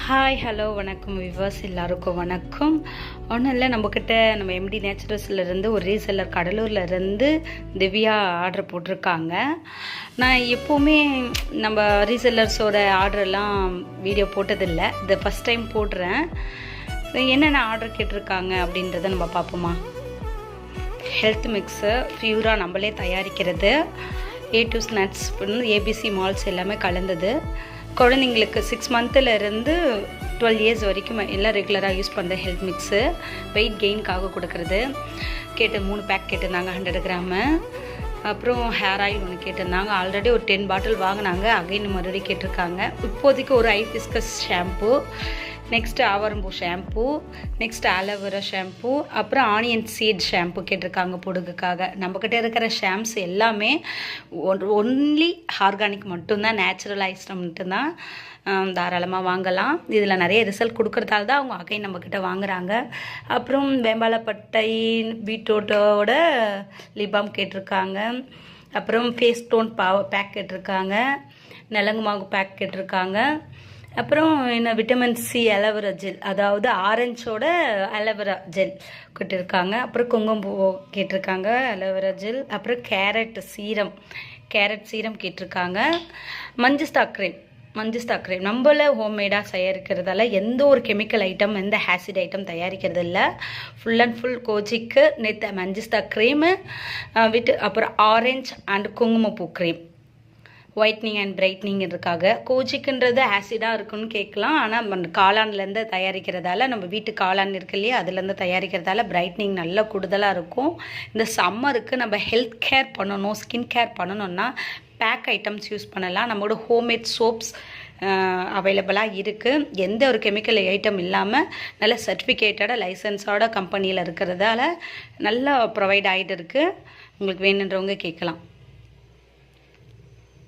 Hi hello வணக்கம் viewers, எல்லாருக்கும் வணக்கம். ஒன்றும் இல்லை, நம்மக்கிட்ட நம்ம எம்டி நேச்சுரல்ஸ்லேருந்து ஒரு ரீசெல்லர் கடலூர்லேருந்து திவ்யா ஆர்டர் போட்டிருக்காங்க. நான் எப்போவுமே நம்ம ரீசெல்லர்ஸோட ஆர்டரெல்லாம் வீடியோ போட்டதில்லை, இது ஃபஸ்ட் டைம் போடுறேன். என்னென்ன ஆர்டர் கேட்டிருக்காங்க அப்படின்றத நம்ம பார்ப்போமா. ஹெல்த் மிக்ஸு பியூராக நம்மளே தயாரிக்கிறது, A to நட்ஸ், ஏபிசி மால்ட்ஸ் எல்லாமே கலந்தது. குழந்தைங்களுக்கு 6 மந்த்துலேருந்து 12 இயர்ஸ் வரைக்கும் எல்லாம் ரெகுலராக யூஸ் பண்ணுற ஹெல்த் மிக்ஸு, வெயிட் கெயின்காக கொடுக்குறது. 3 பேக் கேட்டிருந்தாங்க 100 கிராமு. அப்புறம் ஹேர் ஆயில் ஒன்று கேட்டிருந்தாங்க. ஆல்ரெடி ஒரு 10 பாட்டில் வாங்கினாங்க, அகைன் மறுபடியும் கேட்டிருக்காங்க. இப்போதைக்கு ஒரு ஹைபிஸ்கஸ் ஷாம்பு, நெக்ஸ்ட்டு ஆவாரம்பூ ஷாம்பு, நெக்ஸ்ட் ஆலோவேரா ஷாம்பு, அப்புறம் ஆனியன் சீட் ஷாம்பு கேட்டிருக்காங்க பொடுகுக்காக. நம்மக்கிட்ட இருக்கிற ஷாம்ப்ஸ் எல்லாமே ஒன்லி ஆர்கானிக் மட்டும்தான், நேச்சுரலைஸ்டு மட்டும்தான். தாராளமாக வாங்கலாம். இதில் நிறைய ரிசல்ட் கொடுக்குறதால தான் அவங்க அகைன் நம்மக்கிட்ட வாங்குகிறாங்க. அப்புறம் வேம்பாலப்பட்டை பீட்ரூட்டோட லிபாம் கேட்டிருக்காங்க. அப்புறம் ஃபேஸ் டோன் பேக் கேட்டிருக்காங்க. நலங்கு மாவு பேக் கேட்டிருக்காங்க. அப்புறம் என்ன விட்டமின் சி அலோவேரா ஜெல், அதாவது ஆரஞ்சோட அலோவேரா ஜெல் கேட்டிருக்காங்க. அப்புறம் குங்குமப்பூ கேட்டிருக்காங்க, அலோவேரா ஜெல். அப்புறம் கேரட் சீரம் கேட்டிருக்காங்க. மஞ்சஸ்தா கிரீம் நம்மள ஹோம்மேடாக தயாரிக்கிறதால எந்த ஒரு கெமிக்கல் ஐட்டம், எந்த ஆசிட் ஐட்டம் தயாரிக்கிறது இல்லை. ஃபுல் அண்ட் ஃபுல் கோஜிக்கு நேற்று மஞ்சஸ்தா க்ரீமு அப்புறம் ஆரஞ்ச் அண்ட் குங்குமப்பூ க்ரீம், ஒயிட்னிங் அண்ட் பிரைட்னிங் இருக்காங்க. கோஜிக்குன்றது ஆசிடாக இருக்குன்னு கேட்கலாம், ஆனால் காளான்லேருந்து தயாரிக்கிறதால, நம்ம வீட்டு காளான் இருக்கு இல்லையா, அதுலேருந்து தயாரிக்கிறதால பிரைட்னிங் நல்லா கூடுதலாக இருக்கும். இந்த சம்மருக்கு நம்ம ஹெல்த் கேர் பண்ணணும், ஸ்கின் கேர் பண்ணணும்னா பேக் ஐட்டம்ஸ் யூஸ் பண்ணலாம். நம்மளோட ஹோம்மேட் சோப்ஸ் அவைலபிளாக இருக்குது. எந்த ஒரு கெமிக்கல் ஐட்டம் இல்லாமல் நல்ல சர்டிஃபிகேட்டடாக லைசன்ஸோட கம்பெனியில் இருக்கிறதால நல்லா ப்ரொவைட் ஆகிட்டு இருக்குது. உங்களுக்கு வேணுன்றவங்க கேட்கலாம்.